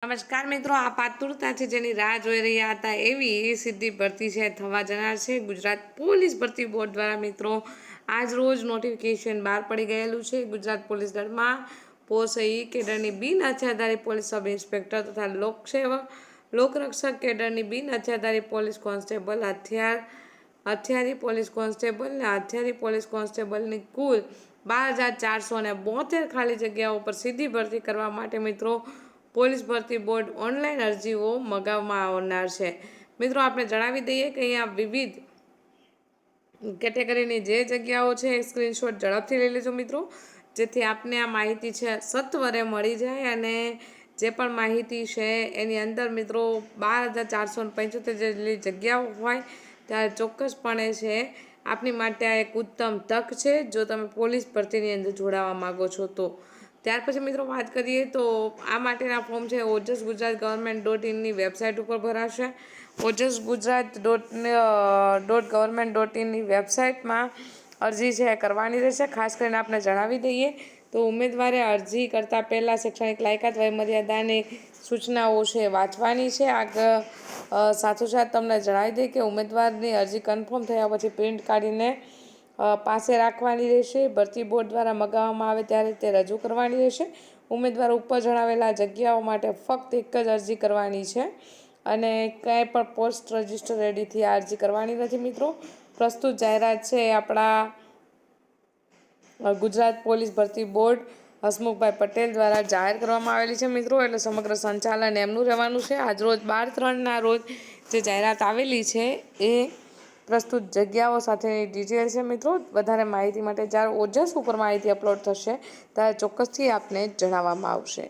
નમસ્કાર મિત્રો, આપ આતુરતાથી જેની રાહ જોઈ રહ્યા હતા એવી સીધી ભરતી છે થવા જનાર છે ગુજરાત પોલીસ ભરતી બોર્ડ દ્વારા મિત્રો આજ રોજ નોટિફિકેશન બહાર પડી ગયેલું છે। ગુજરાત પોલીસ દળમાં પોસ્ટ કેડરની બિન હથિયારધારી પોલીસ સબ ઇન્સ્પેક્ટર તથા લોકરક્ષક કેડરની બિન હથિયારધારી પોલીસ કોન્સ્ટેબલ હથિયારી પોલીસ કોન્સ્ટેબલ ને હથિયારી પોલીસ કોન્સ્ટેબલની કુલ 12,472 ખાલી જગ્યાઓ પર સીધી ભરતી કરવા માટે મિત્રો પોલીસ ભરતી બોર્ડ ઓનલાઈન અરજીઓ મગાવવામાં આવનાર છે। મિત્રો આપણે જણાવી દઈએ કે અહીંયા વિવિધ કેટેગરીની જે જગ્યાઓ છે એ સ્ક્રીનશોટ ઝડપથી લઈ લેજો મિત્રો, જેથી આપને આ માહિતી છે સત્વરે મળી જાય અને જે પણ માહિતી છે એની અંદર મિત્રો 12,475 જેટલી જગ્યાઓ હોય ત્યારે ચોક્કસપણે છે આપની માટે આ એક ઉત્તમ તક છે જો તમે પોલીસ ભરતીની અંદર જોડાવા માગો છો તો। ત્યાર પછી મિત્રો વાત કરીએ તો આ માટેના ફોર્મ છે ઓજસ ગુજરાત ગવર્મેન્ટ.ઇનની વેબસાઇટ ઉપર ભરાશે। ઓજસ ગુજરાત .gov.in વેબસાઇટમાં અરજી છે કરવાની રહેશે। ખાસ કરીને આપણે જણાવી દઈએ તો ઉમેદવારે અરજી કરતાં પહેલાં શૈક્ષણિક લાયકાત વયમર્યાદાની સૂચનાઓ છે વાંચવાની છે। સાથોસાથ તમને જણાવી દઈએ કે ઉમેદવારની અરજી કન્ફર્મ થયા પછી પ્રિન્ટ કાઢીને પાસે રાખવાની રહેશે। ભરતી બોર્ડ દ્વારા મગાવવામાં આવે ત્યારે તે રજૂ કરવાની રહેશે। ઉમેદવાર ઉપર જણાવેલા જગ્યાઓ માટે ફક્ત એક જ અરજી કરવાની છે અને ક્યાંય પણ પોસ્ટ રજિસ્ટર રેડીથી આ અરજી કરવાની નથી મિત્રો। પ્રસ્તુત જાહેરાત છે આપણા ગુજરાત પોલીસ ભરતી બોર્ડ હસમુખભાઈ પટેલ દ્વારા જાહેર કરવામાં આવેલી છે મિત્રો, એટલે સમગ્ર સંચાલન એમનું રહેવાનું છે। આજરોજ 12/3ના રોજ જે જાહેરાત આવેલી છે એ પ્રસ્તુત જગ્યાઓ સાથેની ડિટેલ છે મિત્રો। વધારે માહિતી માટે જ્યારે ઓજસ ઉપર માહિતી અપલોડ થશે ત્યારે ચોક્કસથી આપને જણાવવામાં આવશે।